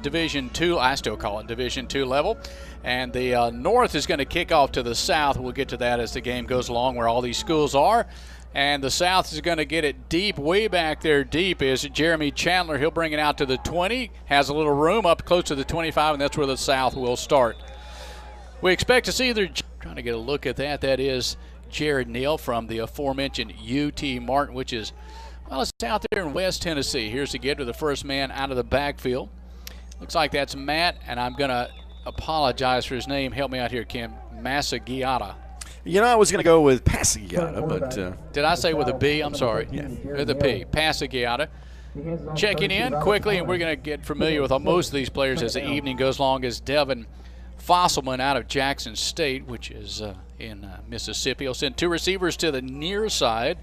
Division II, I still call it Division II level. And the North is going to kick off to the South. We'll get to that as the game goes along, where all these schools are. And the South is going to get it deep. Way back there deep is Jeremy Chandler. He'll bring it out to the 20. Has a little room up close to the 25, and that's where the South will start. We expect to see either, trying to get a look at that, that is Jared Neal from the aforementioned UT Martin, which is, well, it's out there in West Tennessee. Here's the give to the first man out of the backfield. Looks like that's Matt, and I'm going to apologize for his name. Help me out here, Kim. Massagiata. You know, I was going to go with Passagiata, but... Did I say with a B? I'm sorry. Yeah. With a P. Passagiata. Checking in quickly, and we're going to get familiar with most of these players as the evening goes along, as Devin Fosselman out of Jackson State, which is in Mississippi. He'll send 2 receivers to the near side,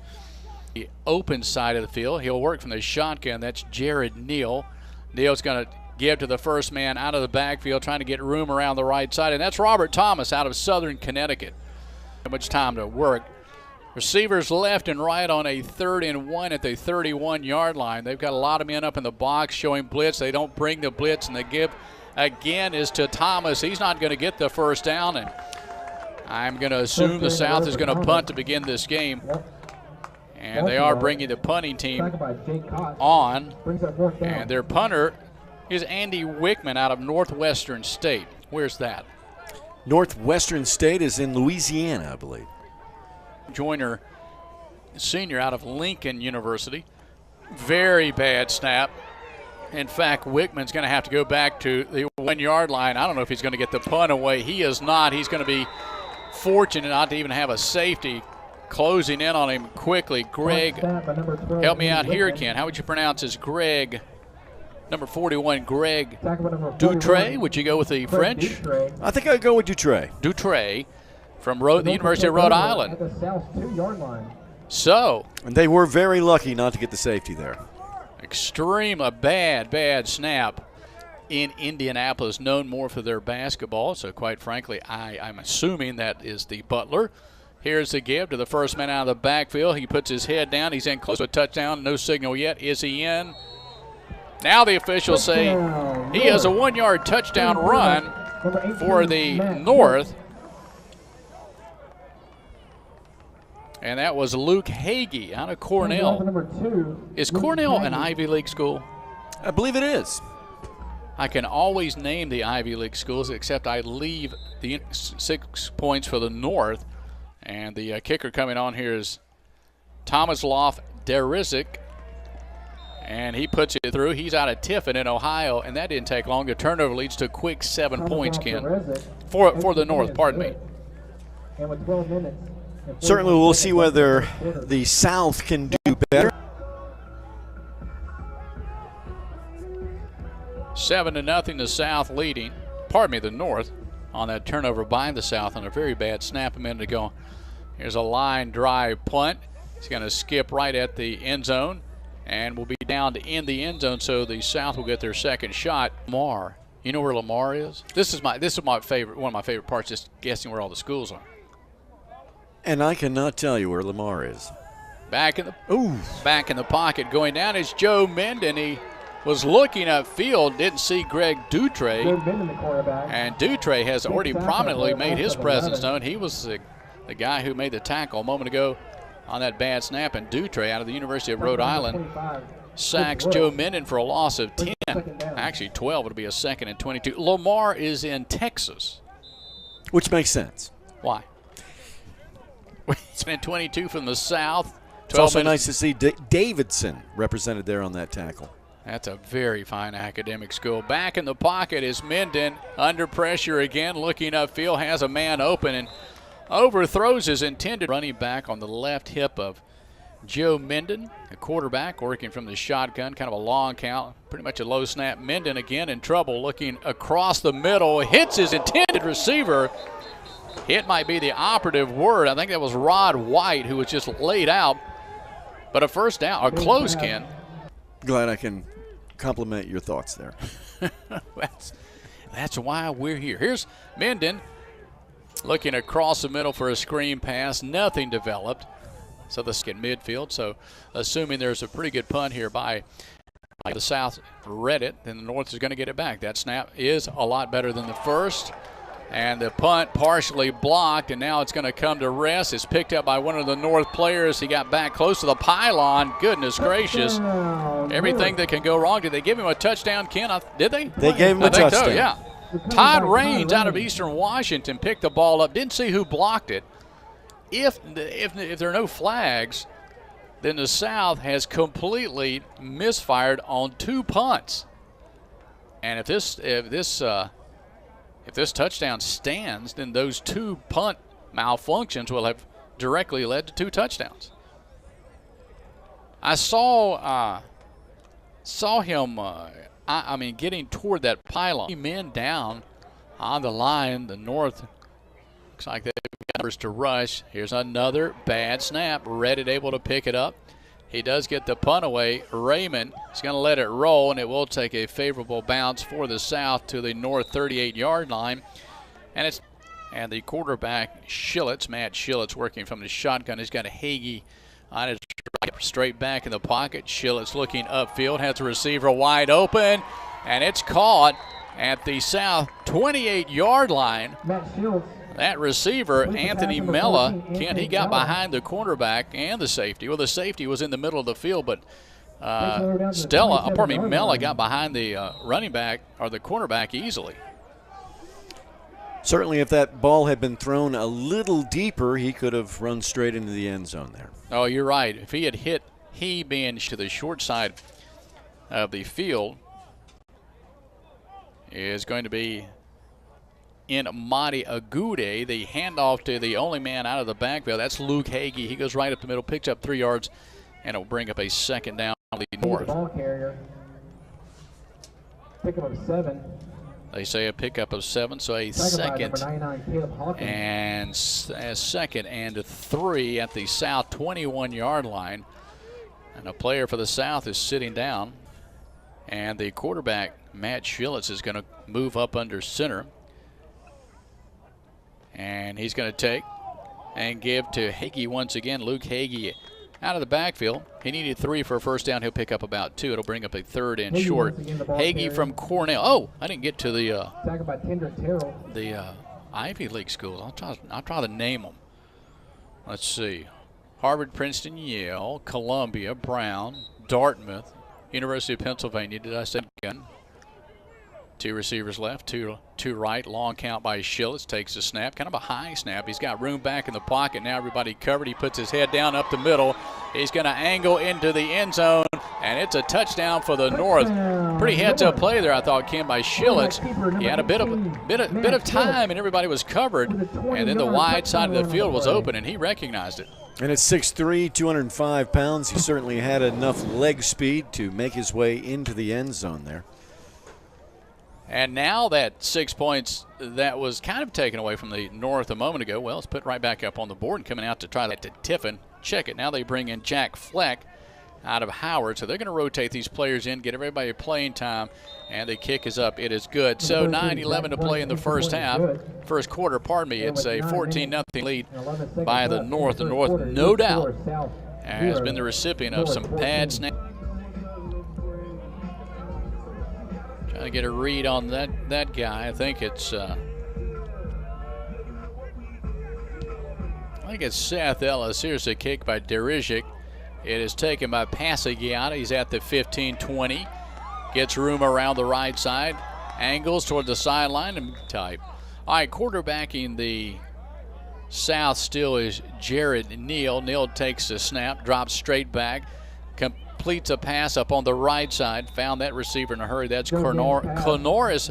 the open side of the field. He'll work from the shotgun. That's Jared Neal. Neal's going to give to the first man out of the backfield, trying to get room around the right side, and that's Robert Thomas out of Southern Connecticut. Much time to work. Receivers left and right on a 3rd and 1 at the 31-yard line. They've got a lot of men up in the box showing blitz. They don't bring the blitz, and the give again is to Thomas. He's not going to get the first down, and I'm going to assume the South is going to punt to begin this game. And they are bringing the punting team on, and their punter is Andy Wickman out of Northwestern State. Where's that? Northwestern State is in Louisiana, I believe. Joyner, senior out of Lincoln University. Very bad snap. In fact, Wickman's going to have to go back to the 1-yard line. I don't know if he's going to get the punt away. He is not. He's going to be fortunate not to even have a safety closing in on him quickly. Greg, help me out here, Ken. How would you pronounce this? Greg, number 41, Greg Dutre. Would you go with the French? I think I'd go with Dutre. Dutre from the University of Rhode Island. So. And they were very lucky not to get the safety there. A bad snap in Indianapolis, known more for their basketball. So quite frankly, I'm assuming that is the Butler. Here's the give to the first man out of the backfield. He puts his head down. He's in close to a touchdown. No signal yet. Is he in? Now the officials say he has a 1-yard touchdown run for the North. And that was Luke Hagee out of Cornell. Is Cornell an Ivy League school? I believe it is. I can always name the Ivy League schools, except I leave the 6 points for the North. And the kicker coming on here is Tomislav Derizic. And he puts it through. He's out of Tiffin in Ohio, and that didn't take long. The turnover leads to a quick 7 points, Ken, for the North, pardon me. And with 12 minutes. Certainly we'll see whether the South can do better. 7-0, the South leading. Pardon me, the North on that turnover by the South on a very bad snap a minute ago. Here's a line drive punt. He's going to skip right at the end zone and will be down to in the end zone, so the South will get their second shot. Lamar. You know where Lamar is? This is my favorite, one of my favorite parts, just guessing where all the schools are. And I cannot tell you where Lamar is. Back in the pocket, going down is Joe Menden. He was looking upfield, didn't see Greg Dutre. And Dutre has already prominently made his presence known. He was the guy who made the tackle a moment ago on that bad snap. And Dutre out of the University of Rhode Island sacks Joe Menden for a loss of 10. Actually 12, it'll be a 2nd and 22. Lamar is in Texas. Which makes sense. Why? It's been 22 from the South. It's also nice to see Davidson represented there on that tackle. That's a very fine academic school. Back in the pocket is Menden, under pressure again, looking upfield, has a man open and overthrows his intended running back on the left hip of Joe Menden, a quarterback working from the shotgun, kind of a long count, pretty much a low snap. Menden again in trouble, looking across the middle, hits his intended receiver. Hit might be the operative word. I think that was Rod White, who was just laid out. But a first down, or close, Ken. Glad I can compliment your thoughts there. That's why we're here. Here's Menden looking across the middle for a screen pass. Nothing developed. So the in midfield. So assuming there's a pretty good punt here by The South read it, then the North is going to get it back. That snap is a lot better than the first. And the punt partially blocked, and now it's going to come to rest. It's picked up by one of the North players. He got back close to the pylon. Goodness gracious. Everything that can go wrong. Did they give him a touchdown, Ken? Did they? They gave him a touchdown. So, yeah. Todd Raines out of Eastern Washington picked the ball up. Didn't see who blocked it. If there are no flags, then the South has completely misfired on 2 punts. And if this touchdown stands, then those 2 punt malfunctions will have directly led to 2 touchdowns. I saw him, getting toward that pylon. Men down on the line. The North looks like they've got numbers to rush. Here's another bad snap. Reddit able to pick it up. He does get the punt away. Raymond is going to let it roll, and it will take a favorable bounce for the South to the North 38-yard line. And the quarterback, Matt Schillets, working from the shotgun. He's got a Hagee on his straight back in the pocket. Schillets looking upfield, has the receiver wide open, and it's caught at the South 28-yard line. That receiver, Anthony Mella, he got behind the cornerback and the safety. Well, the safety was in the middle of the field, but Mella got behind the running back or the cornerback easily. Certainly, if that ball had been thrown a little deeper, he could have run straight into the end zone there. Oh, you're right. If he had hit, he being to the short side of the field, is going to be in Madi Agude. The handoff to the only man out of the backfield. That's Luke Hagee. He goes right up the middle, picks up 3 yards, and it'll bring up a second down to the North. Ball carrier. Pickup of 7. They say a pickup of 7, so a second and 3 at the South 21-yard line. And a player for the South is sitting down. And the quarterback, Matt Schillets, is going to move up under center. And he's going to take and give to Hagee once again. Luke Hagee out of the backfield. He needed 3 for a first down. He'll pick up about 2. It'll bring up a 3rd and short. Hagee from Cornell. Oh, I didn't get to the Ivy League schools. I'll try to name them. Let's see. Harvard, Princeton, Yale, Columbia, Brown, Dartmouth, University of Pennsylvania. Did I say again? 2 receivers left, two right. Long count by Schillets. Takes the snap. Kind of a high snap. He's got room back in the pocket. Now everybody covered. He puts his head down up the middle. He's going to angle into the end zone, and it's a touchdown for the North. Pretty heads-up play there, I thought, came by Schillets. He had a bit of time, and everybody was covered, and then the wide side of the field was open, and he recognized it. And at 6'3", 205 pounds, he certainly had enough leg speed to make his way into the end zone there. And now that 6 points that was kind of taken away from the North a moment ago, well, it's put right back up on the board and coming out to try that to Tiffin. Check it. Now they bring in Jack Fleck out of Howard. So they're going to rotate these players in, get everybody playing time, and the kick is up. It is good. So 9-11 to play in the first quarter, pardon me. It's a 14-0 lead by the North. The North, no doubt, has been the recipient of some bad snaps. Trying to get a read on that guy. I think it's Seth Ellis. Here's a kick by Derizic. It is taken by Passagiata. He's at the 15-20. Gets room around the right side. Angles toward the sideline and type. All right, quarterbacking the South still is Jared Neal. Neal takes the snap, drops straight back. Completes a pass up on the right side. Found that receiver in a hurry. That's Clonoris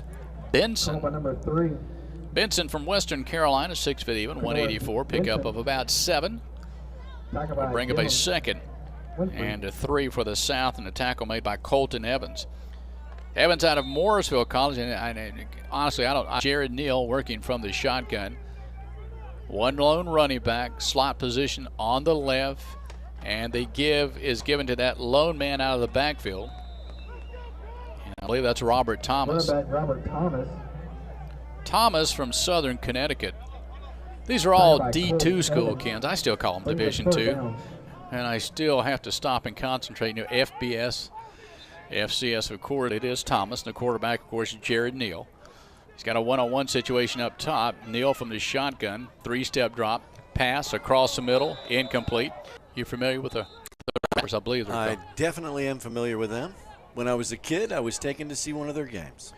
Benson. Benson from Western Carolina, 6 foot even, 184. Pickup of about 7. We'll bring up a second and a 3 for the South, and a tackle made by Colton Evans. Evans out of Morrisville College, and honestly, Jared Neal working from the shotgun. One lone running back, slot position on the left. And the give is given to that lone man out of the backfield. And I believe that's Robert Thomas. Thomas from Southern Connecticut. These are all D2 school kids. I still call them Division II. And I still have to stop and concentrate. FBS FCS, of course, it is Thomas. And the quarterback, of course, is Jared Neal. He's got a one-on-one situation up top. Neal from the shotgun, three-step drop, pass across the middle, incomplete. You familiar with the Rappers? I believe they're I definitely am familiar with them. When I was a kid, I was taken to see one of their games.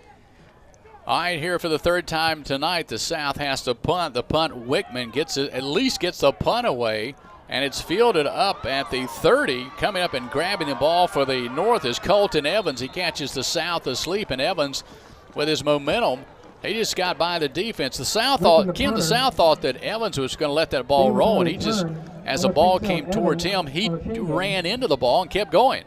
All right, here for the third time tonight, the South has to punt. The punt, Wickman gets it, at least gets the punt away, and it's fielded up at the 30. Coming up and grabbing the ball for the North is Colton Evans. He catches the South asleep, and Evans, with his momentum, he just got by the defense. The South thought that Evans was going to let that ball roll, and he just, as the ball came towards him, he ran into the ball and kept going.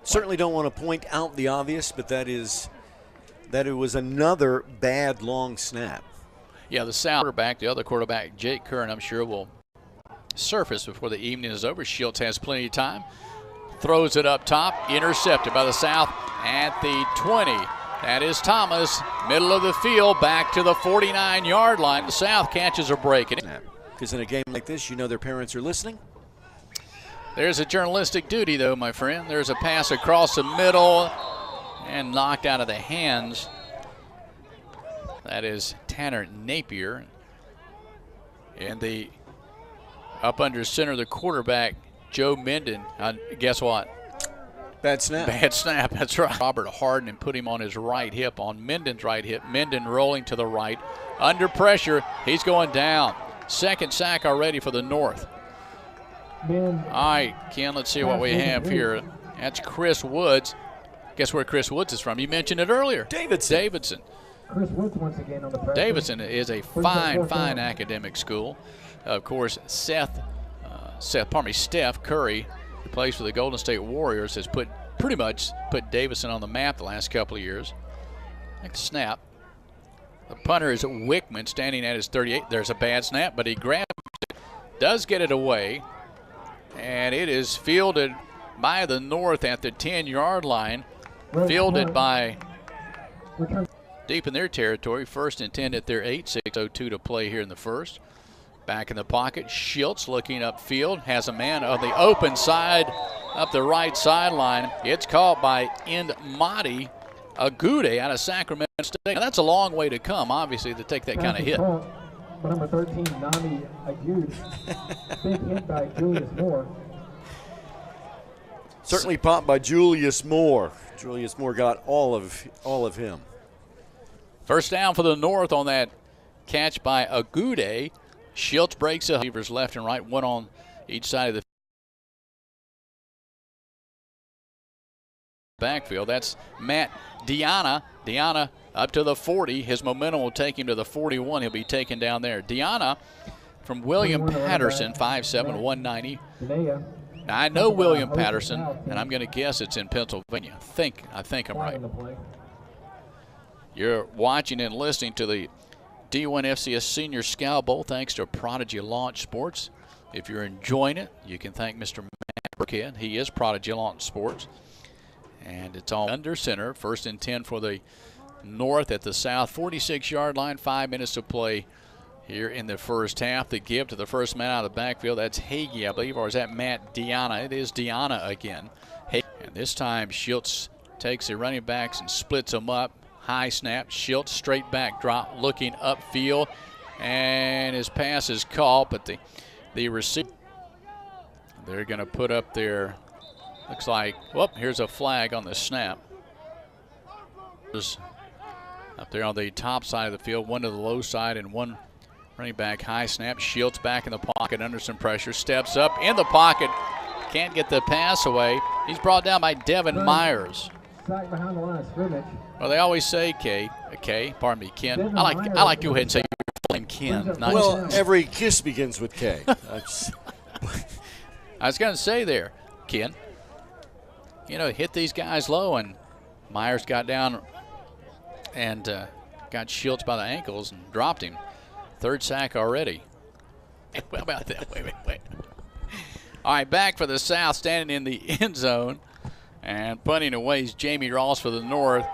Certainly don't want to point out the obvious, but that it was another bad long snap. Yeah, the South quarterback, the other quarterback, Jake Kern, I'm sure will surface before the evening is over. Schultz has plenty of time. Throws it up top, intercepted by the South at the 20. That is Thomas, middle of the field, back to the 49-yard line. The South catches a break. Because in a game like this, you know their parents are listening. There's a journalistic duty, though, my friend. There's a pass across the middle and knocked out of the hands. That is Tanner Napier. And the up under center, the quarterback, Joe Minden. Guess what? Bad snap. Bad snap, that's right. Robert Harden and put him on his right hip, on Minden's right hip. Minden rolling to the right. Under pressure, he's going down. Second sack already for the North. All right, Ken, let's see what we have here. That's Chris Woods. Guess where Chris Woods is from? You mentioned it earlier. Davidson. Chris Woods once again on the pressure. Davidson is a fine academic school. Of course, Steph Curry, who plays for the Golden State Warriors, has pretty much put Davidson on the map the last couple of years. Like the snap. The punter is Wickman, standing at his 38. There's a bad snap, but he grabs it, does get it away, and it is fielded by the North at the 10-yard line. Fielded by deep in their territory. First and 10 at their 8. 6:02 to play here in the first. Back in the pocket, Schultz looking upfield, has a man on the open side up the right sideline. It's caught by Madi Agude out of Sacramento State. Now that's a long way to come, obviously, to take that kind of hit. Number 13, Nami Agude. Big hit by Julius Moore. Certainly popped by Julius Moore. Julius Moore got all of him. First down for the North on that catch by Agude. Schultz breaks it. Receivers left and right, one on each side of the backfield. That's Matt Diana. Diana up to the 40. His momentum will take him to the 41. He'll be taken down there. Diana from William Patterson, 5'7", 190. Now, I know William Patterson, and I'm going to guess it's in Pennsylvania. I think I'm right. You're watching and listening to the D1 FCS Senior Scout Bowl, thanks to Prodigy Launch Sports. If you're enjoying it, you can thank Mr. Matt Burkhead. He is Prodigy Launch Sports. And it's all under center. First and 10 for the North at the South 46-yard line. 5 minutes to play here in the first half. The give to the first man out of the backfield. That's Hagee, I believe, or is that Matt Diana? It is Diana again. And this time Schultz takes the running backs and splits them up. High snap, Schultz straight back drop, looking upfield, and his pass is caught, but the receiver, they're going to put up there, looks like, whoop, here's a flag on the snap. Up there on the top side of the field, one to the low side and one running back. High snap, Schultz back in the pocket under some pressure, steps up in the pocket, can't get the pass away. He's brought down by Devin Myers. Sack behind the line of scrimmage. Well, they always say Ken. I like to go ahead and say your name Ken. Well, every kiss begins with K. I was going to say there, Ken, hit these guys low, and Myers got down and got Schultz by the ankles and dropped him. Third sack already. How about that? Wait. All right, back for the South, standing in the end zone and punting away is Jamie Ross for the North.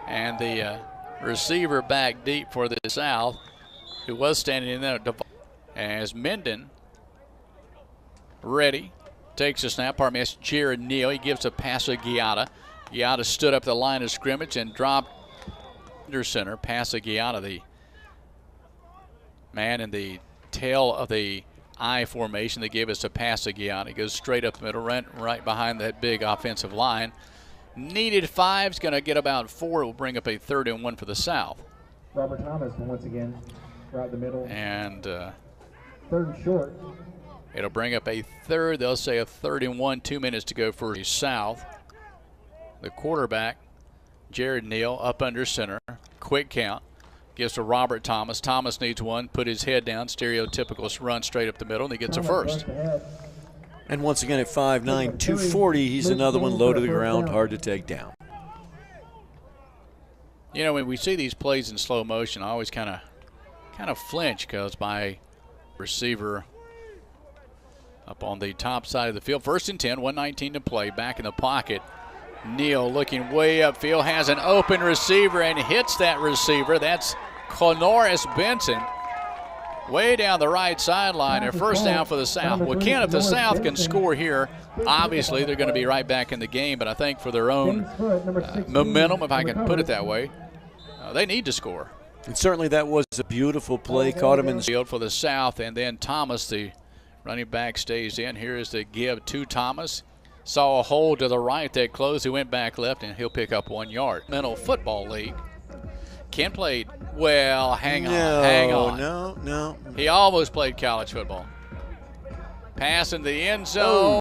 And the receiver back deep for the South, who was standing in there, as Minden ready, takes a snap. Pardon me, that's Jared Neal. He gives a pass to Giada. Giada stood up the line of scrimmage and dropped under center. Pass to Giada, the man in the tail of the I formation. They gave us a pass to Giada. He goes straight up the middle, right behind that big offensive line. Needed 5. Is going to get about 4. It will bring up a 3rd and 1 for the South. Robert Thomas once again, right the middle. And 3rd and short. It'll bring up a 3rd. They'll say a 3rd and 1. 2 minutes to go for the South. The quarterback, Jared Neal, up under center. Quick count. Gives to Robert Thomas. Thomas needs 1. Put his head down. Stereotypical run straight up the middle, and he gets a 1st. And once again at 5'9", 240, he's another one low to the ground, hard to take down. You know, when we see these plays in slow motion, I always kind of flinch because my receiver up on the top side of the field. 1st and 10, 1:19 to play. Back in the pocket. Neal looking way upfield, has an open receiver and hits that receiver. That's Clonoris Benson. Way down the right sideline, and 1st down for the South. Well, Ken, if the South can score here, obviously they're going to be right back in the game, but I think for their own momentum, if I can put it that way, they need to score. And certainly that was a beautiful play. Caught him in the field for the South, and then Thomas, the running back, stays in. Here is the give to Thomas. Saw a hole to the right that closed. He went back left, and he'll pick up 1 yard. Mental Football League. Ken played, well, hang on. No. He almost played college football. Pass in the end zone.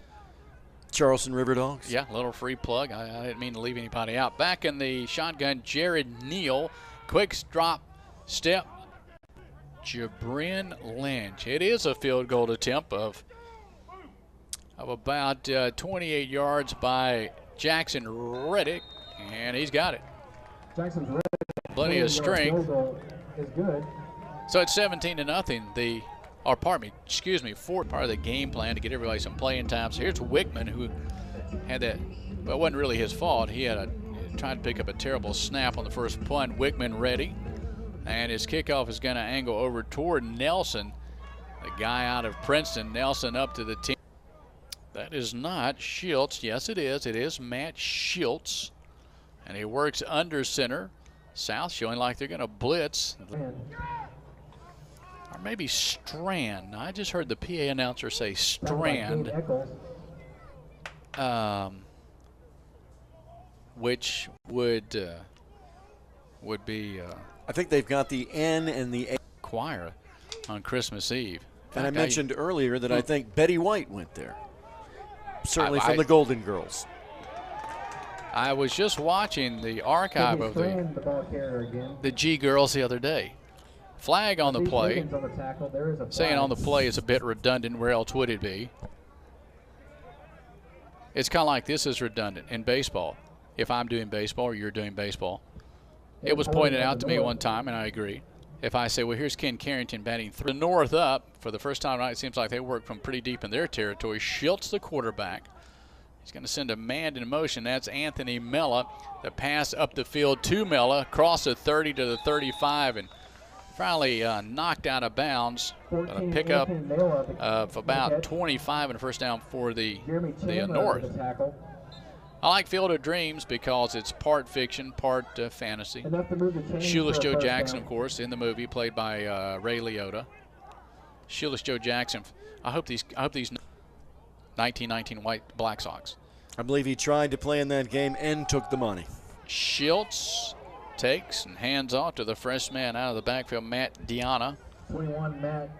Charleston River Dogs. Yeah, little free plug. I didn't mean to leave anybody out. Back in the shotgun, Jared Neal. Quick drop step. Jabrin Lynch. It is a field goal attempt of about 28 yards by Jackson Reddick, and he's got it. Jackson's ready. Plenty of strength. Is good. So it's 17-0. Fourth part of the game plan to get everybody some playing time. So here's Wickman, who had that, well, it wasn't really his fault. He tried to pick up a terrible snap on the first punt. Wickman ready, and his kickoff is going to angle over toward Nelson, the guy out of Princeton. Nelson up to the team. That is not Schultz. Yes, it is. It is Matt Schultz, and he works under center. South showing like they're going to blitz. Or maybe Strand. I just heard the PA announcer say Strand. Which would be I think they've got the N and the A choir on Christmas Eve. And I mentioned earlier that I think Betty White went there. Certainly from the Golden Girls. I was just watching the archive of the G Girls the other day. Flag on the play. Saying on the play is a bit redundant. Where else would it be? It's kind of like this is redundant in baseball. If I'm doing baseball or you're doing baseball. It was pointed out to me one time, and I agree. If I say, well, here's Ken Carrington batting the north up for the first time tonight, it seems like they work from pretty deep in their territory. Schultz, the quarterback. He's going to send a man in motion. That's Anthony Mella. The pass up the field to Mella, across the 30 to the 35, and finally knocked out of bounds. A pickup of about 25 and a 1st down for the North. I like Field of Dreams because it's part fiction, part fantasy. Shoeless Joe Jackson, of course, in the movie, played by Ray Liotta. Shoeless Joe Jackson. I hope these 1919 White Black Sox. I believe he tried to play in that game and took the money. Schultz takes and hands off to the freshman out of the backfield, Matt Deanna. 21, Matt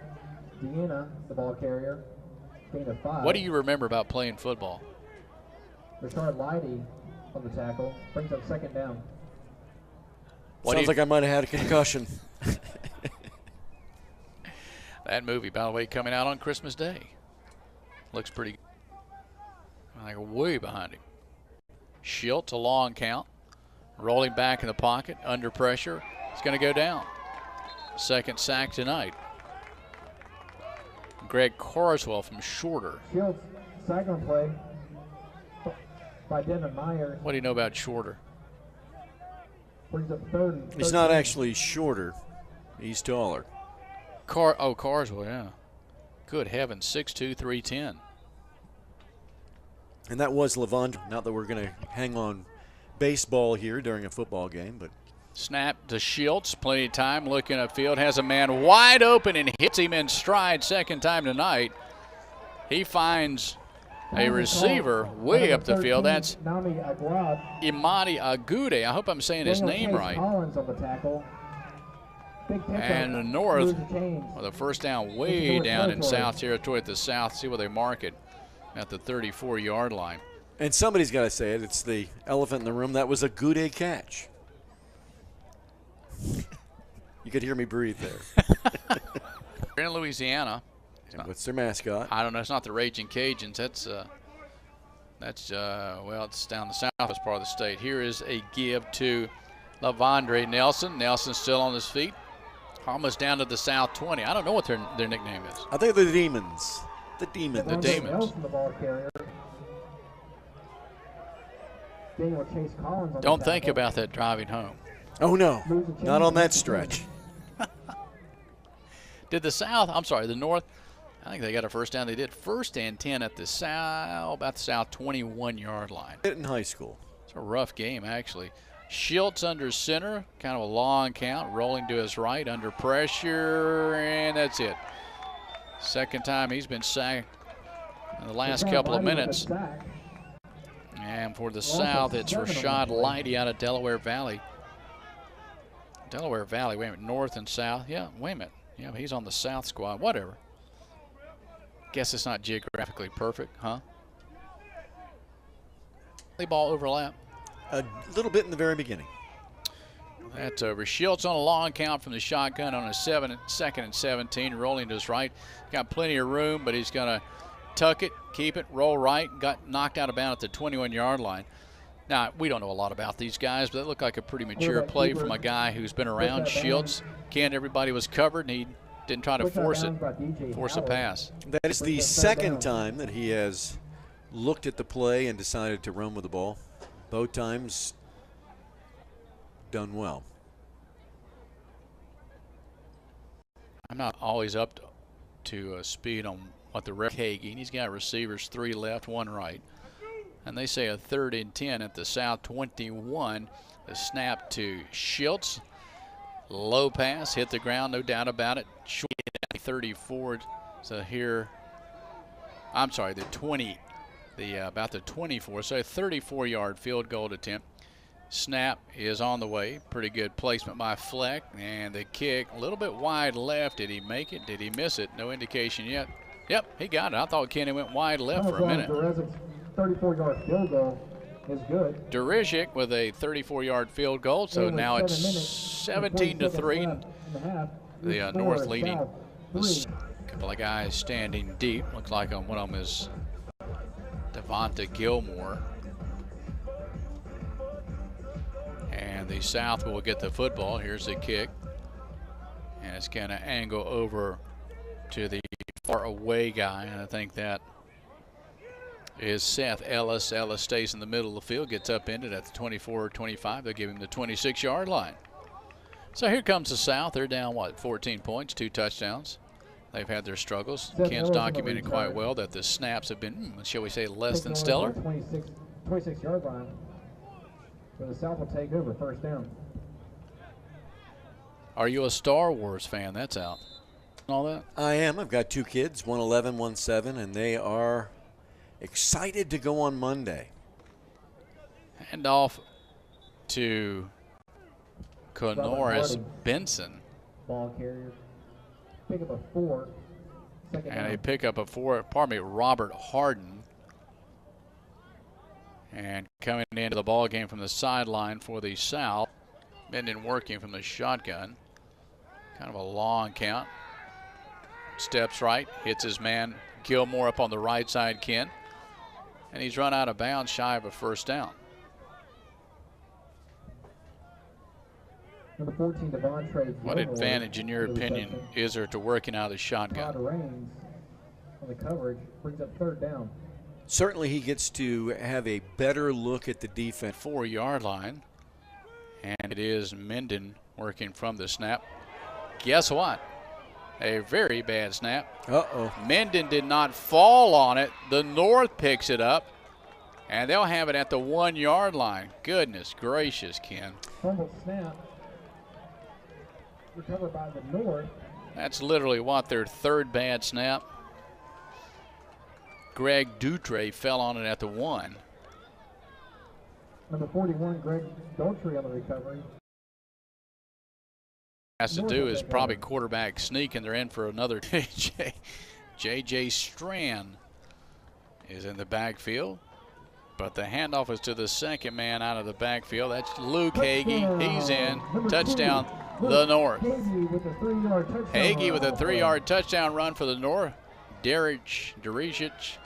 Deanna, the ball carrier. Gain of 5. What do you remember about playing football? Rashard Leidy on the tackle. Brings up 2nd down. Sounds like I might have had a concussion. That movie, by the way, coming out on Christmas Day. Looks pretty good. Like way behind him. Schultz, a long count. Rolling back in the pocket, under pressure. He's going to go down. 2nd sack tonight. Greg Carswell from Shorter. Schultz, sack on play by Devin Myers. What do you know about Shorter? Brings up 3rd. He's not actually shorter. He's taller. Carswell, yeah. Good heavens, 6'2", 310. And that was Lavondre. Not that we're going to hang on baseball here during a football game, but. Snap to Schultz, plenty of time, looking upfield, has a man wide open and hits him in stride second time tonight. He finds a receiver way up the field. That's Imadi Agude. I hope I'm saying his name right. And the North with a first down way down in South Territory at the South. See where they mark it at the 34-yard line. And somebody's got to say it. It's the elephant in the room. That was a Agude catch. You could hear me breathe there. We're in Louisiana. What's their mascot? I don't know. It's not the Raging Cajuns. Well, it's down the southwest part of the state. Here is a give to Lavondre Nelson. Nelson's still on his feet. Almost down to the South 20. I don't know what their nickname is. I think they're the Demons. The Demons. The Demons. Don't think about that driving home. Oh, no. Not on that stretch. Did the North, I think they got a first down. They did 1st and 10 at the South, about the South 21-yard line. In high school. It's a rough game, actually. Schultz under center, kind of a long count, rolling to his right, under pressure, and that's it. Second time he's been sacked in the last couple of minutes. And for the South, it's Rashad Lighty out of Delaware Valley. Delaware Valley, wait a minute, North and South. Yeah, wait a minute. Yeah, he's on the South squad, whatever. Guess it's not geographically perfect, huh? Play ball overlap. A little bit in the very beginning. That's over. Schultz on a long count from the shotgun on a 2nd and 17, rolling to his right. Got plenty of room, but he's going to tuck it, keep it, roll right. Got knocked out of bounds at the 21-yard line. Now, we don't know a lot about these guys, but it looked like a pretty mature play from a guy who's been around. Schultz, everybody was covered, and he didn't try to force a pass. That is the second time that he has looked at the play and decided to run with the ball. Both times done well. I'm not always up to speed on what the ref Hagen. He's got receivers 3 left, 1 right. And they say a 3rd and 10 at the South 21. The snap to Schultz. Low pass, hit the ground, no doubt about it. 34. So here, I'm sorry, the 20, about the 24. So a 34-yard field goal attempt. Snap is on the way. Pretty good placement by Fleck. And the kick a little bit wide left. Did he make it? Did he miss it? No indication yet. Yep, he got it. I thought Kenny went wide left for a minute. 34-yard field goal is good. Derizic with a 34-yard field goal, so now it's 17-3. The North leading. A couple of guys standing deep. Looks like one of them is Devonta Gilmore. And the South will get the football. Here's the kick. And it's going to angle over to the far away guy, and I think that is Seth Ellis. Ellis stays in the middle of the field, gets upended at the 24-25. They'll give him the 26-yard line. So here comes the South. They're down, 14 points, 2 touchdowns. They've had their struggles. Ken's documented quite well that the snaps have been, shall we say, less than stellar. 26-yard line. But the South will take over 1st down. Are you a Star Wars fan? That's out. All that? I am. I've got 2 kids, one 11, one 7, and they are excited to go on Monday. Hand off to Conoris Benson. Ball carrier. Pick up a 4. And a pickup of 4, Robert Harden. And coming into the ball game from the sideline for the South. Minden working from the shotgun. Kind of a long count. Steps right, hits his man Gilmore up on the right side, Ken. And he's run out of bounds shy of a 1st down. Number 14, what advantage, in your opinion, is there to working out of the shotgun? On the coverage, brings up 3rd down. Certainly he gets to have a better look at the defense. 4-yard line. And it is Minden working from the snap. Guess what? A very bad snap. Uh-oh. Minden did not fall on it. The North picks it up. And they'll have it at the 1 yard line. Goodness gracious, Ken. Fumble snap. Recovered by the North. That's literally what, their 3rd bad snap? Greg Dutre fell on it at the 1. Number 41, Greg Daltrey on the recovery. Has to do is probably quarterback sneak, and they're in for another J.J. Strand is in the backfield. But the handoff is to the 2nd man out of the backfield. That's Luke Hagee. He's in. Touchdown, the North. Hagee with a 3-yard touchdown run for the North. Derisic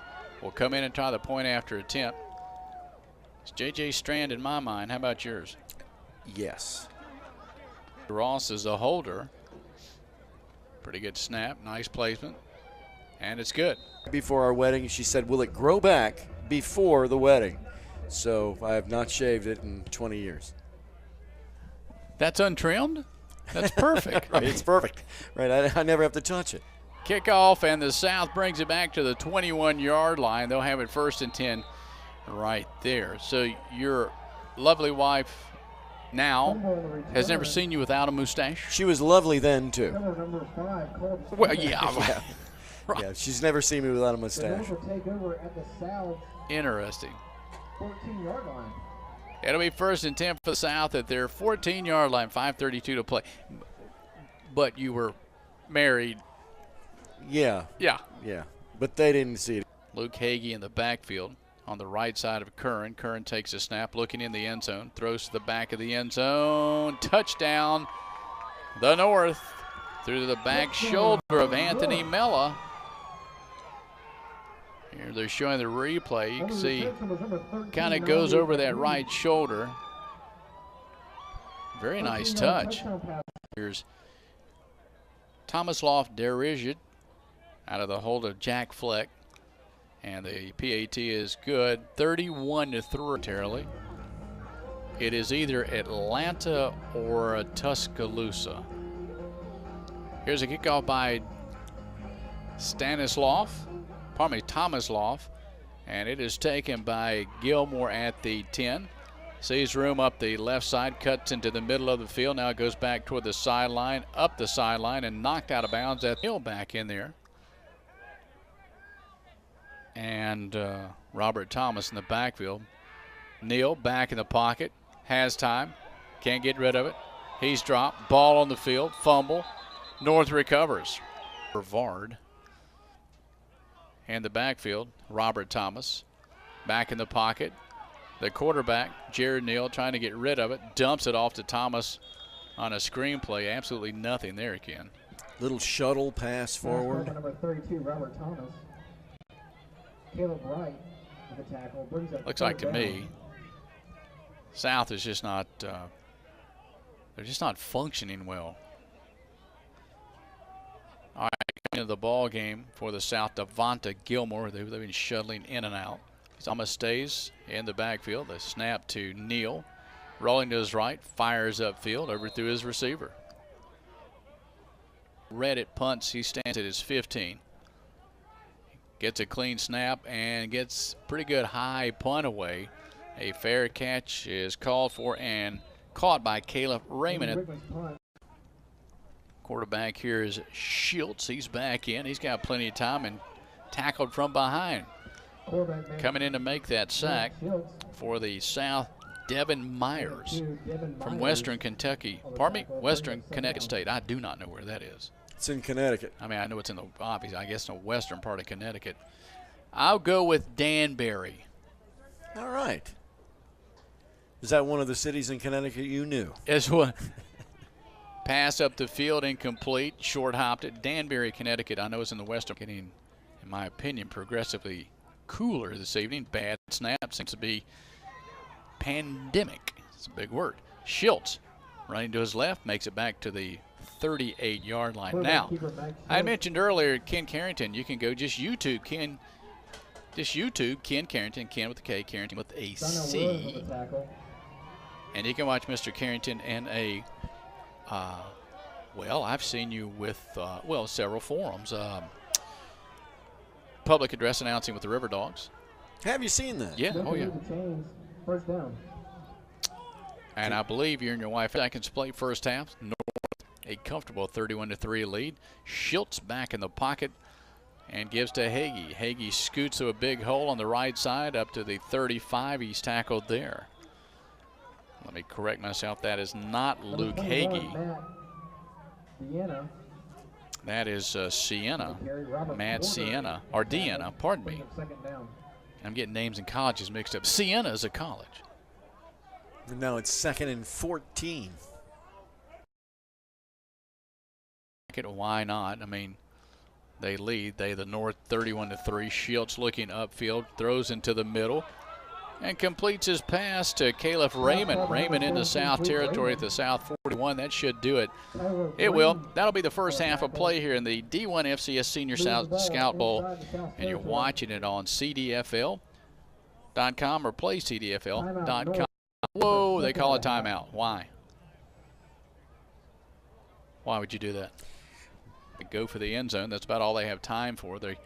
will come in and try the point after attempt. It's J.J. Strand in my mind. How about yours? Yes. Ross is a holder. Pretty good snap. Nice placement. And it's good. Before our wedding, she said, will it grow back before the wedding? So I have not shaved it in 20 years. That's untrimmed? That's perfect. Right, it's perfect. Right, I never have to touch it. Kickoff, and the South brings it back to the 21-yard line. They'll have it 1st and 10 right there. So your lovely wife now has never seen you without a mustache? She was lovely then, too. Number 5, well, yeah. Yeah. Right. Yeah, she's never seen me without a mustache. Take over at the South Interesting. 14-yard line. It'll be 1st and 10 for the South at their 14-yard line, 5:32 to play. But you were married. Yeah. Yeah. Yeah. But they didn't see it. Luke Hagee in the backfield on the right side of Curran. Curran takes a snap, looking in the end zone, throws to the back of the end zone. Touchdown, the North, through the back shoulder of Anthony Mella. Here they're showing the replay. You can see kind of goes over that right shoulder. Very nice touch. Here's Tomislav Derisic out of the hold of Jack Fleck. And the PAT is good. 31-3. It is either Atlanta or Tuscaloosa. Here's a kickoff by Tomislav, and it is taken by Gilmore at the 10. Sees room up the left side, cuts into the middle of the field. Now it goes back toward the sideline, up the sideline, and knocked out of bounds. At Hill back in there. And Robert Thomas in the backfield. Neal back in the pocket, has time, can't get rid of it. He's dropped, ball on the field, fumble. North recovers. Vard. And the backfield, Robert Thomas. Back in the pocket. The quarterback, Jared Neal, trying to get rid of it. Dumps it off to Thomas on a screenplay. Absolutely nothing there again. Little shuttle pass forward. Number 32, Robert Thomas. Caleb Wright with the tackle. Brings up Looks like to me, South is just not, they're just not functioning well. All right, coming into the ball game for the South, Devonta Gilmore. They've been shuttling in and out. Thomas stays in the backfield. The snap to Neal. Rolling to his right, fires upfield over through his receiver. Reddit punts, he stands at his 15. Gets a clean snap and gets pretty good high punt away. A fair catch is called for and caught by Caleb Raymond. Quarterback here is Schultz. He's back in. He's got plenty of time and tackled from behind. Coming in to make that sack for the South, Devin Myers from Western Kentucky. Pardon me, Western Connecticut State. I do not know where that is. It's in Connecticut. I mean, I know it's in the obvious, I guess, in the western part of Connecticut. I'll go with Danbury. All right. Is that one of the cities in Connecticut you knew? As one. Pass up the field, incomplete, short hopped it. Danbury, Connecticut, I know it's in the western. Getting, in my opinion, progressively cooler this evening. Bad snap seems to be pandemic. It's a big word. Schultz running to his left, makes it back to the 38-yard line. Now, I mentioned earlier Ken Carrington. You can go just YouTube Ken Carrington, Ken with a K, Carrington with a C. And you can watch Mr. Carrington in a, well, I've seen you with, several forums. Public address announcing with the River Dogs. Have you seen that? Yeah, oh yeah. First down. And I believe you and your wife seconds play first half. North a comfortable 31-3 lead. Schultz back in the pocket and gives to Hagee. Hagee scoots to a big hole on the right side up to the 35. He's tackled there. Let me correct myself. That is not Luke Hagee. That is Sienna. Matt Sienna. Or Deanna, pardon me. I'm getting names in colleges mixed up. Sienna is a college. Now it's 2nd and 14. Why not? I mean, they lead. The North 31-3. Schultz looking upfield, throws into the middle, and completes his pass to Caleb Raymond. Raymond into South territory at the South 41. That should do it. It will. That'll be the first half of play here in the D1 FCS Senior Scout Bowl, and you're watching it on CDFL.com or PlayCDFL.com. Whoa, they call a timeout. Why? Why would you do that? They go for the end zone. That's about all they have time for. They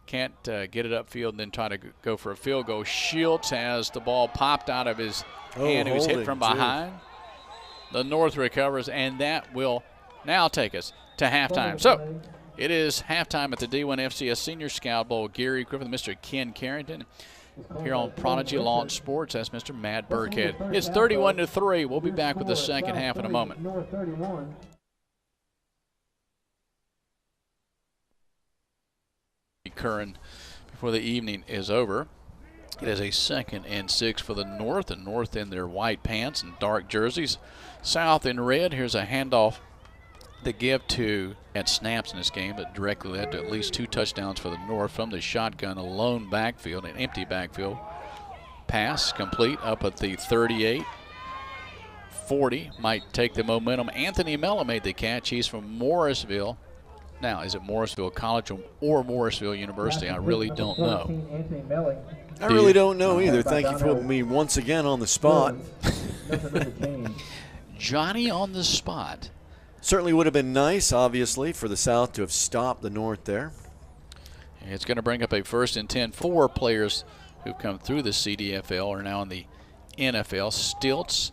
can't get it upfield and then try to go for a field goal. Schultz has the ball popped out of his hand. He was hit from behind. The North recovers, and that will now take us to halftime. So it is halftime at the D1 FCS Senior Scout Bowl. Gary Griffith, Mr. Ken Carrington. Here on Prodigy Launch Sports, that's Mr. Matt Burkhead. It's 31-3. We'll be back with the second half in a moment. Curran before the evening is over. It is a 2nd and 6 for the North, and North in their white pants and dark jerseys. South in red. Here's a handoff to give to had snaps in this game, but directly led to at least 2 touchdowns for the North from the shotgun, a lone backfield, an empty backfield. Pass complete up at the 38. 40 might take the momentum. Anthony Mello made the catch. He's from Morrisville. Now, is it Morrisville College or Morrisville University? I really don't know. I really don't know either. Thank you for putting me once again on the spot. Johnny on the spot. Certainly would have been nice, obviously, for the South to have stopped the North there. It's going to bring up a 1st and 10. 4 players who've come through the CDFL are now in the NFL. Stilts,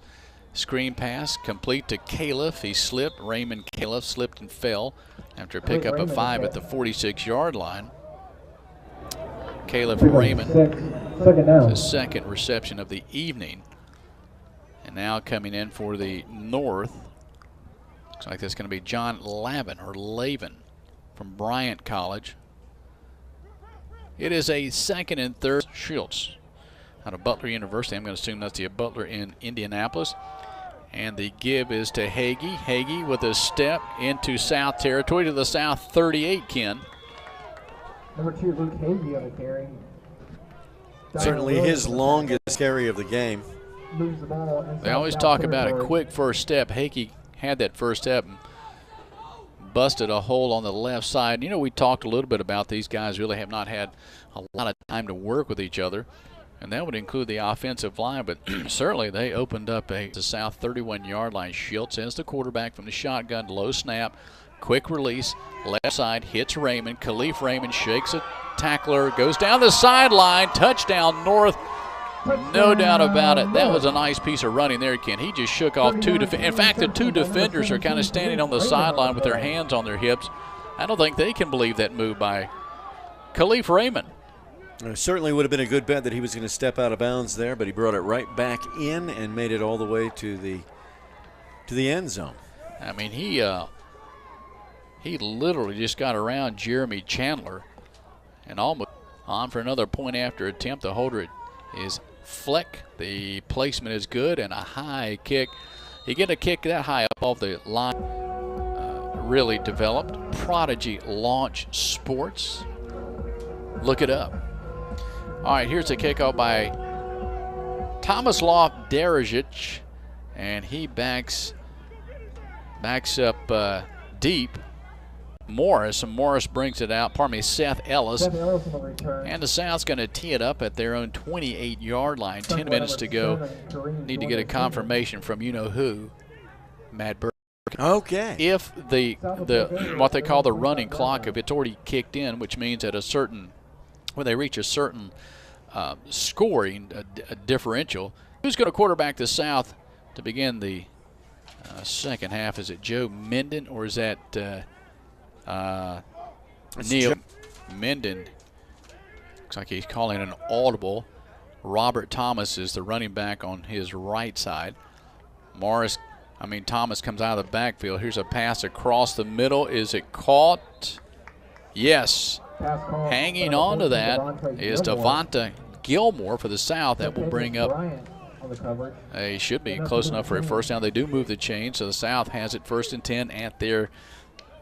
screen pass, complete to Califf. He slipped. Raymond Califf slipped and fell after a pickup of 5 at the 46-yard line. Caleb Raymond, the second reception of the evening. And now coming in for the North, looks like that's going to be John Lavin from Bryant College. It is a 2nd and 3rd. Schultz out of Butler University. I'm going to assume that's the Butler in Indianapolis. And the give is to Hagee. Hagee with a step into South territory to the South 38, Ken. Number 2, Luke Hagee on the carry. Certainly his longest carry of the game. They always talk about a quick first step. Hagee had that first step and busted a hole on the left side. You know, we talked a little bit about these guys really have not had a lot of time to work with each other, and that would include the offensive line, but certainly they opened up the South 31-yard line. Schultz as the quarterback from the shotgun, low snap, quick release, left side, hits Raymond. Khalif Raymond shakes a tackler, goes down the sideline, touchdown North. No doubt about it. That was a nice piece of running there, Ken. He just shook off 2 defenders. In fact, the 2 defenders are kind of standing on the sideline with their hands on their hips. I don't think they can believe that move by Khalif Raymond. It certainly would have been a good bet that he was going to step out of bounds there, but he brought it right back in and made it all the way to the end zone. I mean, he literally just got around Jeremy Chandler and almost on for another point after attempt. The holder is Fleck. The placement is good and a high kick. You get a kick that high up off the line. Really developed. Prodigy Launch Sports. Look it up. All right, here's a kickoff by Tomislav Derajic, and he backs up deep. Morris brings it out. Pardon me, Seth Ellis. And the South's going to tee it up at their own 28-yard line. 10 minutes to go. Need to get a confirmation from you-know-who, Matt Burke. Okay. If the what they call the running clock, if it's already kicked in, which means at a certain, when they reach a certain scoring a differential. Who's going to quarterback the South to begin the second half? Is it Joe Minden or is that Neil Minden? Looks like he's calling an audible. Robert Thomas is the running back on his right side. Thomas comes out of the backfield. Here's a pass across the middle. Is it caught? Yes. Hanging on to that is Devonta Gilmore for the South. That will bring up, he should be close enough for a first down. They do move the chain, so the South has it 1st and 10 at their,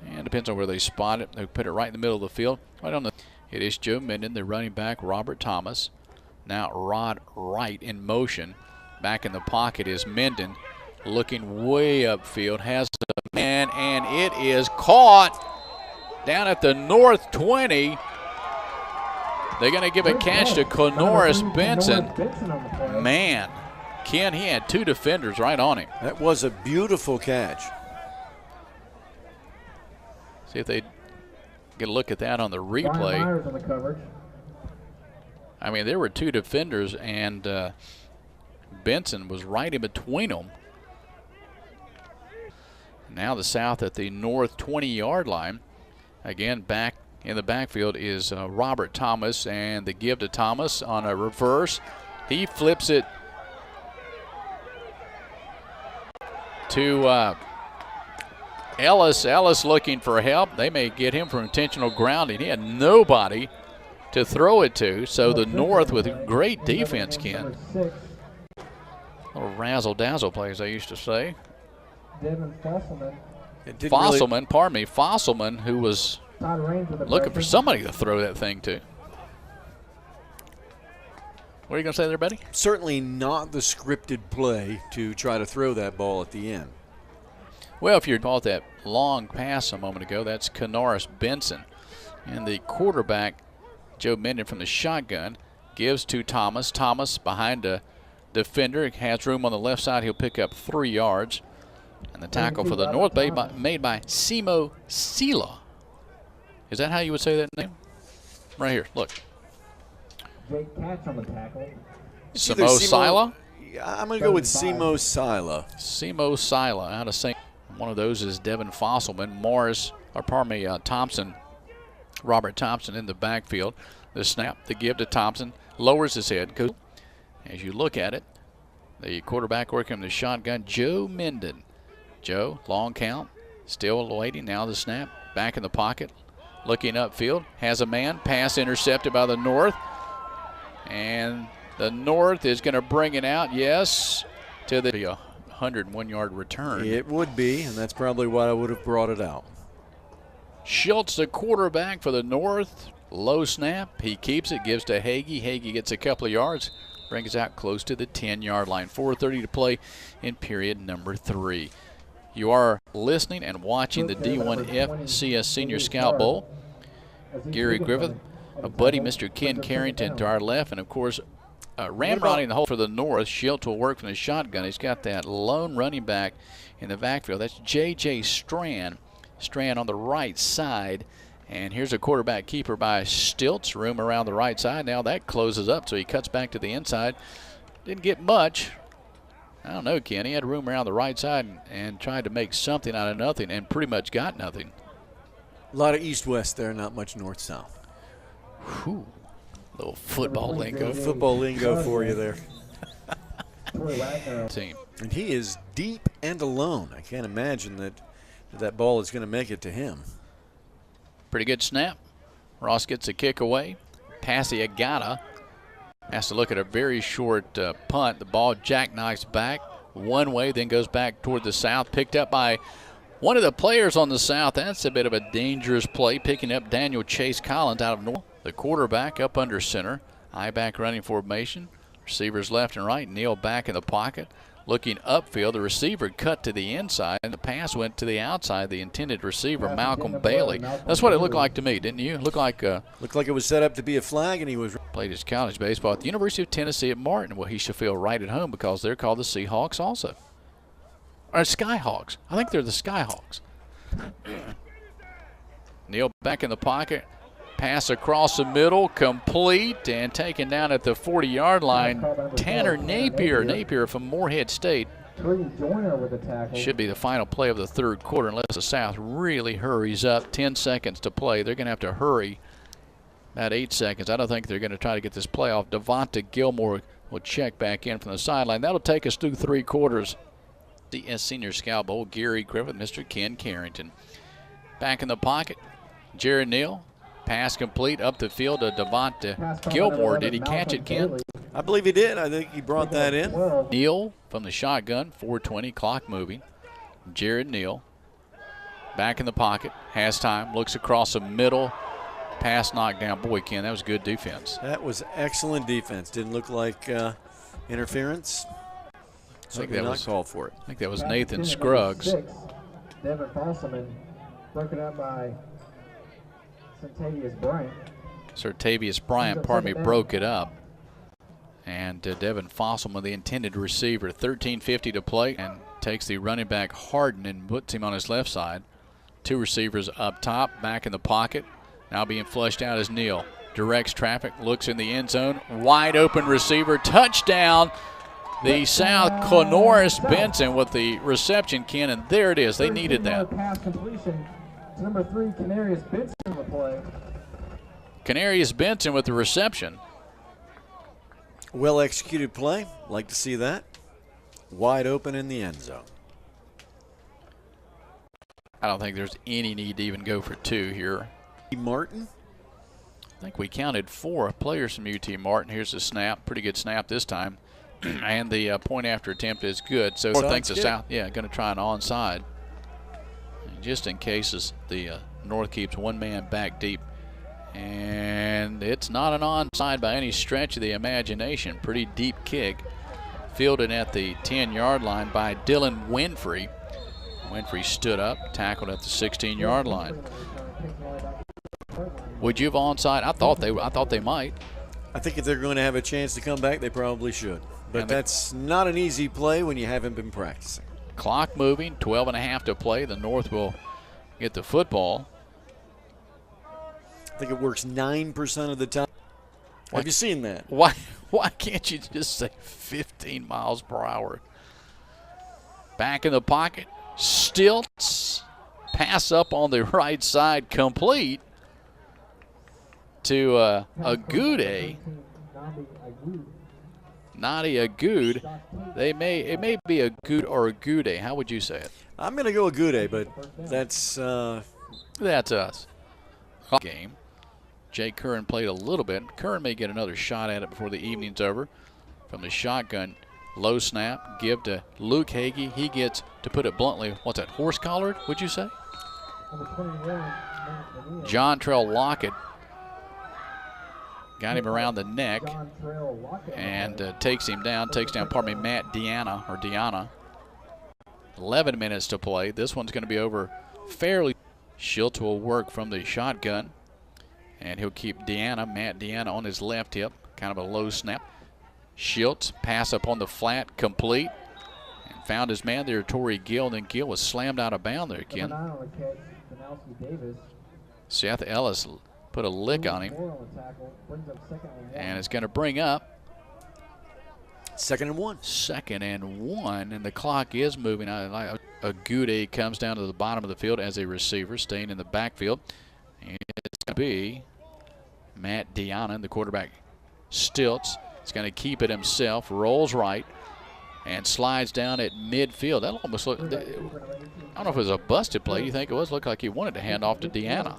and depends on where they spot it. They put it right in the middle of the field. Right on the, it is Joe Minden, the running back, Robert Thomas. Now Rod Wright in motion. Back in the pocket is Minden, looking way upfield, has a man, and it is caught down at the North 20. They're going to give a catch to Canoris Benson. Man, Ken, he had 2 defenders right on him. That was a beautiful catch. See if they get a look at that on the replay. I mean, there were 2 defenders, and Benson was right in between them. Now the South at the North 20-yard line. Again, back in the backfield is Robert Thomas, and the give to Thomas on a reverse. He flips it to Ellis. Ellis looking for help. They may get him for intentional grounding. He had nobody to throw it to, so the North with great defense, Ken. Little razzle-dazzle play, as I used to say. Fosselman, who was looking for somebody to throw that thing to. What are you going to say there, buddy? Certainly not the scripted play to try to throw that ball at the end. Well, if you caught that long pass a moment ago, that's Canoris Benson. And the quarterback, Joe Minden from the shotgun, gives to Thomas. Thomas behind a defender, has room on the left side. He'll pick up 3 yards. And the tackle for the North Bay made by Simo Sila. Is that how you would say that name? Right here, look. Great catch on the tackle. Simo Sila? I'm going to go with Simo Sila. Simo Sila out of St. One of those is Devin Fosselman. Thompson. Robert Thompson in the backfield. The snap, the give to Thompson. Lowers his head. As you look at it, the quarterback working in the shotgun, Joe Minden. Joe, long count, still waiting. Now the snap, back in the pocket, looking upfield, has a man, pass intercepted by the North. And the North is going to bring it out, yes, to the 101-yard return. It would be, and that's probably why I would have brought it out. Schultz, the quarterback for the North, low snap. He keeps it, gives to Hagee. Hagee gets a couple of yards, brings it out close to the 10-yard line. 4:30 to play in period number 3. You are listening and watching the D1 FCS Senior Scout Bowl. Gary Griffith, a buddy, Mr. Ken Carrington to our left, and of course, ramrodding the hole for the North. Schultz will work from the shotgun. He's got that lone running back in the backfield. That's J.J. Strand. Strand on the right side. And here's a quarterback keeper by Stilts. Room around the right side. Now that closes up, so he cuts back to the inside. Didn't get much. I don't know, Ken. He had room around the right side and tried to make something out of nothing and pretty much got nothing. A lot of east-west there, not much north-south. Whew. Little football lingo. Football lingo for you there. Team. And he is deep and alone. I can't imagine that ball is going to make it to him. Pretty good snap. Ross gets a kick away. Passiagata has to look at a very short punt. The ball jackknifes back one way, then goes back toward the South. Picked up by one of the players on the South. That's a bit of a dangerous play, picking up Daniel Chase Collins out of North. The quarterback up under center. I-back running formation. Receivers left and right. Neal back in the pocket. Looking upfield, the receiver cut to the inside, and the pass went to the outside. The intended receiver, Malcolm Bailey. That's what it looked like to me, didn't you? Looked like it was set up to be a flag, and he was played his college baseball at the University of Tennessee at Martin. Well, he should feel right at home because they're called the Seahawks also, or Skyhawks. I think they're the Skyhawks. Neal back in the pocket, Pass across the middle, complete, and taken down at the 40-yard line. Tanner Napier from Morehead State. Should be the final play of the third quarter unless the South really hurries up. 10 seconds to play. They're going to have to hurry. About 8 seconds. I don't think they're going to try to get this play off. Devonta Gilmore will check back in from the sideline. That'll take us through 3 quarters. FCS Senior Scout Bowl, Gary Griffith, Mr. Ken Carrington. Back in the pocket, Jared Neal. Pass complete up the field to Devonta Gilmore. Did he catch it, Ken? I believe he did. I think he brought that in. Neal from the shotgun, 4:20, clock moving. Jared Neal back in the pocket, has time, looks across the middle. Pass knocked down. Boy, Ken, that was good defense. That was excellent defense. Didn't look like interference. I think that was called for it. I think that was Nathan Scruggs. Devin Fosselman broken up by Sertavius Bryant, broke it up. And Devin Fosselman, the intended receiver, 13:50 to play, and takes the running back Harden and puts him on his left side. 2 receivers up top, back in the pocket. Now being flushed out is Neal. Directs traffic, looks in the end zone. Wide open receiver, touchdown. The South, Clonoris Benson with the reception, Ken, and there it is. They needed that. Pass completion to number 3, Canarius Benson on the play. Canarius Benson with the reception. Well executed play. Like to see that. Wide open in the end zone. I don't think there's any need to even go for 2 here. Martin. I think we counted 4 players from UT Martin. Here's the snap. Pretty good snap this time. And the point after attempt is good. So I think the South, going to try an onside. And just in case the North keeps one man back deep. And it's not an onside by any stretch of the imagination. Pretty deep kick. Fielded at the 10-yard line by Dylan Winfrey. Winfrey stood up, tackled at the 16-yard line. Would you have onside? I thought they might. I think if they're going to have a chance to come back, they probably should. But that's not an easy play when you haven't been practicing. Clock moving, 12.5 to play. The North will get the football. I think it works 9% of the time. Have you seen that? Why can't you just say 15 miles per hour? Back in the pocket, Stilts. Pass up on the right side, complete to Agude. Nadi Agude. It may be Agude or Agude. How would you say it? I'm going to go Agude, but that's us. Game. Jay Curran played a little bit. Curran may get another shot at it before the evening's over. From the shotgun, low snap, give to Luke Hagee. He gets, to put it bluntly, what's that, horse collared, would you say? John Trail Lockett got him around the neck and takes down Matt Deanna. 11 minutes to play. This one's going to be over fairly. Schultz will work from the shotgun, and he'll keep Matt Deanna on his left hip. Kind of a low snap. Schultz, pass up on the flat, complete. And found his man there, Torrey Gill, and then Gill was slammed out of bounds there again. Seth Ellis put a lick on him. And it's going to bring up 2nd and 1. 2nd and 1, and the clock is moving. Agude comes down to the bottom of the field as a receiver, staying in the backfield. And it's going to be Matt Deanna, the quarterback. Stilts. It's going to keep it himself, rolls right, and slides down at midfield. That almost looked, I don't know if it was a busted play. You think it was? Looked like he wanted to hand off to Deanna.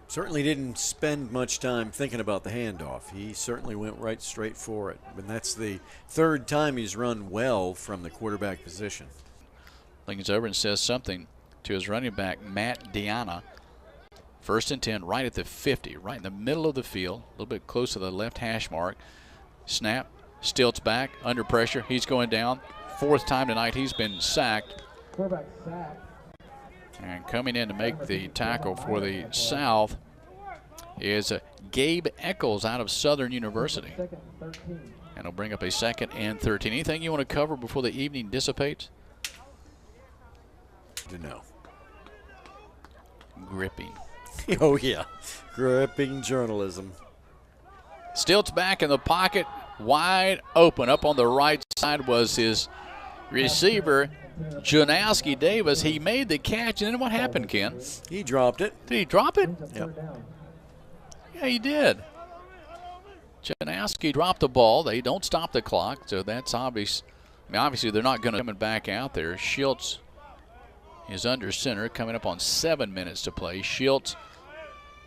Certainly didn't spend much time thinking about the handoff. He certainly went right straight for it. And that's the 3rd time he's run well from the quarterback position. Leans over and says something to his running back, Matt Deanna. 1st and 10, right at the 50, right in the middle of the field, a little bit close to the left hash mark. Snap, Stilts back, under pressure. He's going down. 4th time tonight he's been sacked. Quarterback sack. And coming in to make the tackle for the South is Gabe Eccles out of Southern University. And he'll bring up a 2nd and 13. Anything you want to cover before the evening dissipates? No. gripping. Oh, yeah. Gripping journalism. Stilts back in the pocket, wide open. Up on the right side was his receiver, Janowski Davis. He made the catch, and then what happened, Ken? He dropped it. Did he drop it? Yep. Yeah, he did. Janowski dropped the ball. They don't stop the clock, so that's obvious. I mean, obviously, they're not going to come back out there. Schiltz is under center, coming up on 7 minutes to play. Schiltz,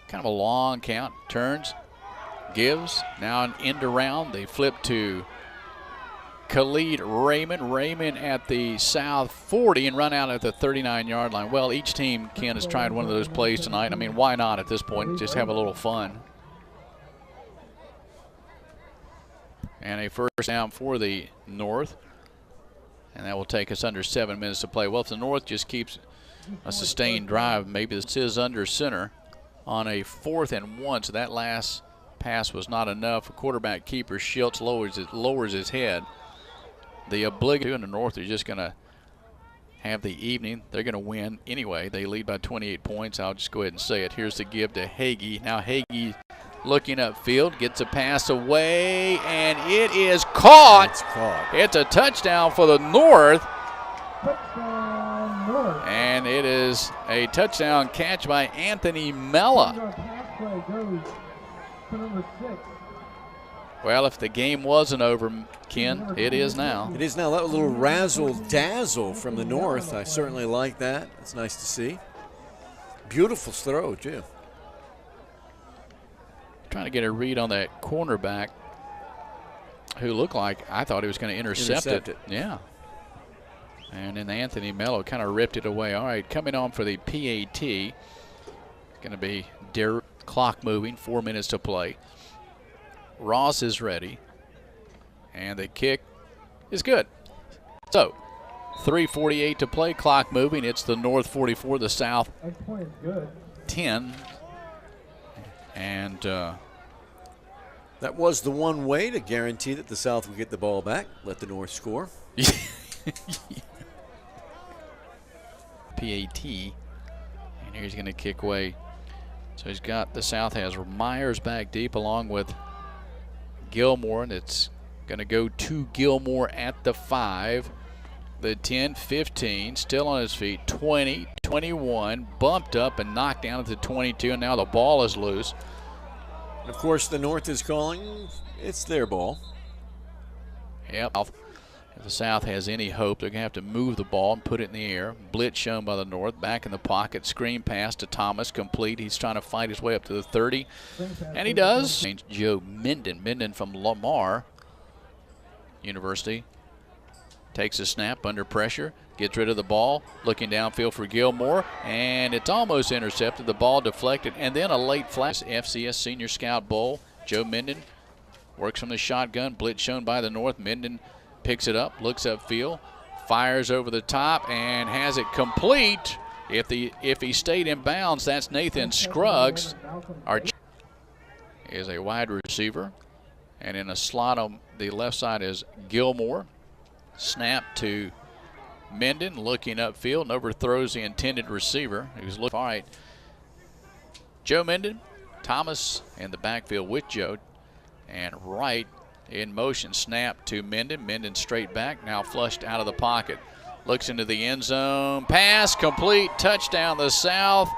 kind of a long count, turns, gives. Now an end around. They flip to Khalid Raymond. Raymond at the south 40 and run out at the 39-yard line. Well, each team, Ken, has tried one of those plays tonight. I mean, why not at this point? Just have a little fun. And a first down for the North. And that will take us under 7 minutes to play. Well, if the North just keeps a sustained drive, maybe this is under center on a 4th and 1. So that last pass was not enough. A quarterback keeper, Schiltz, lowers his head. The obligatory and the North are just going to have the evening. They're going to win anyway. They lead by 28 points. I'll just go ahead and say it. Here's the give to Hagee. Now Hagee looking upfield, gets a pass away, and it is caught. It's caught. It's a touchdown for the North. Touchdown, North. And it is a touchdown catch by Anthony Mella. Pass play goes to number 6. Well, if the game wasn't over, Ken, it is now. It is now. That was a little razzle-dazzle from the North. I certainly like that. It's nice to see. Beautiful throw, too. Trying to get a read on that cornerback who looked like I thought he was going to intercept it. Yeah. And then Anthony Mello kind of ripped it away. All right, coming on for the PAT. Going to be clock moving, 4 minutes to play. Ross is ready. And the kick is good. So, 3:48 to play, clock moving. It's the North 44, the South 10. And that was the one way to guarantee that the South would get the ball back, let the North score. PAT. And here's going to kick away. So he's got, the South has Myers back deep along with Gilmore. And it's going to go to Gilmore at the 5. The 10, 15, still on his feet. 20, 21, bumped up and knocked down at the 22, and now the ball is loose. Of course, the North is calling. It's their ball. Yep. If the South has any hope, they're going to have to move the ball and put it in the air. Blitz shown by the North. Back in the pocket. Screen pass to Thomas. Complete. He's trying to fight his way up to the 30. And he does. Joe Minden. Minden from Lamar University. Takes a snap under pressure. Gets rid of the ball. Looking downfield for Gilmore. And it's almost intercepted. The ball deflected. And then a late flash. FCS Senior Scout Bowl. Joe Minden works from the shotgun. Blitz shown by the North. Minden picks it up. Looks upfield. Fires over the top. And has it complete. If he stayed in bounds, that's Nathan Scruggs. Is a wide receiver. And in a slot on the left side is Gilmore. Snap to Minden, looking upfield and overthrows the intended receiver. He was looking. All right. Joe Minden, Thomas in the backfield with Joe. And Wright in motion. Snap to Minden. Minden straight back, now flushed out of the pocket. Looks into the end zone. Pass complete. Touchdown the South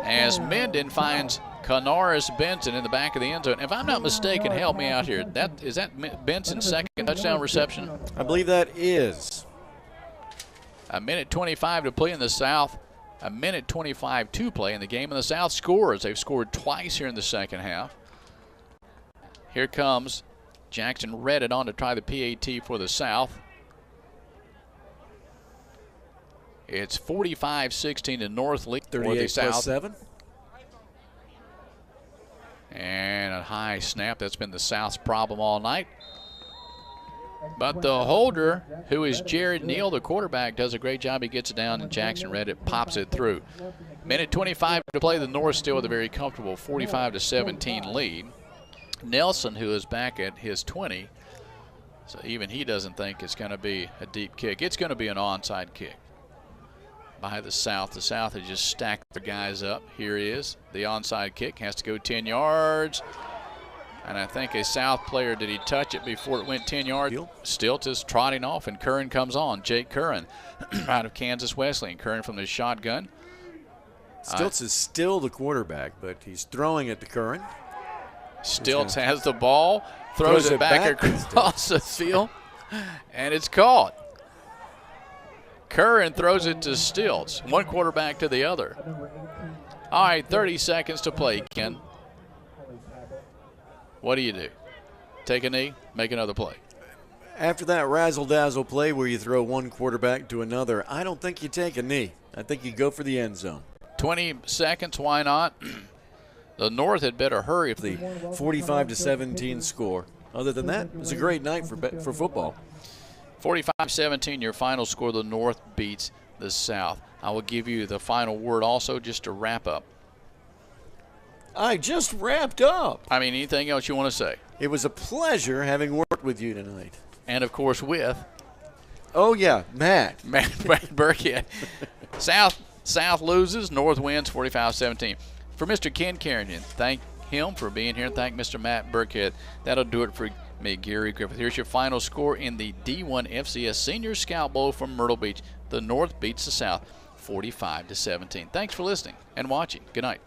as Minden finds Canaris Benson in the back of the end zone. If I'm not mistaken, help me out here. Is that Benson's second touchdown reception? I believe that is. A minute 25 to play in the South. A minute 25 to play in the game, and the South scores. They've scored twice here in the second half. Here comes Jackson read it on to try the PAT for the South. It's 45-16 to North lead. 38+7. And a high snap. That's been the South's problem all night. But the holder, who is Jared Neal, the quarterback, does a great job. He gets it down, and Jackson read it, pops it through. Minute 25 to play. The North still with a very comfortable 45-17 lead. Nelson, who is back at his 20, so even he doesn't think it's going to be a deep kick. It's going to be an onside kick. by the South. The South has just stacked their guys up. Here is the onside kick. Has to go 10 yards. And I think a South player, did he touch it before it went 10 yards? Stilt is trotting off, and Curran comes on. Jake Curran out of Kansas Wesleyan. Curran from the shotgun. Stilts is still the quarterback, but he's throwing it to Curran. Stilts has the ball, throws it back across the field, and it's caught. Curran throws it to Stilts, one quarterback to the other. All right, 30 seconds to play, Ken. What do you do? Take a knee, make another play. After that razzle-dazzle play where you throw one quarterback to another, I don't think you take a knee. I think you go for the end zone. 20 seconds, why not? The North had better hurry. The 45-17 score. Other than that, it was a great night for football. 45-17, your final score. The North beats the South. I will give you the final word also just to wrap up. I just wrapped up. I mean, anything else you want to say? It was a pleasure having worked with you tonight. And, of course, with? Oh, yeah, Matt. Matt Burkhead. South loses. North wins 45-17. For Mr. Ken Carrington, thank him for being here. Thank Mr. Matt Burkhead. That'll do it for me, Gary Griffith. Here's your final score in the D1 FCS Senior Scout Bowl from Myrtle Beach. The North beats the South 45-17. Thanks for listening and watching. Good night.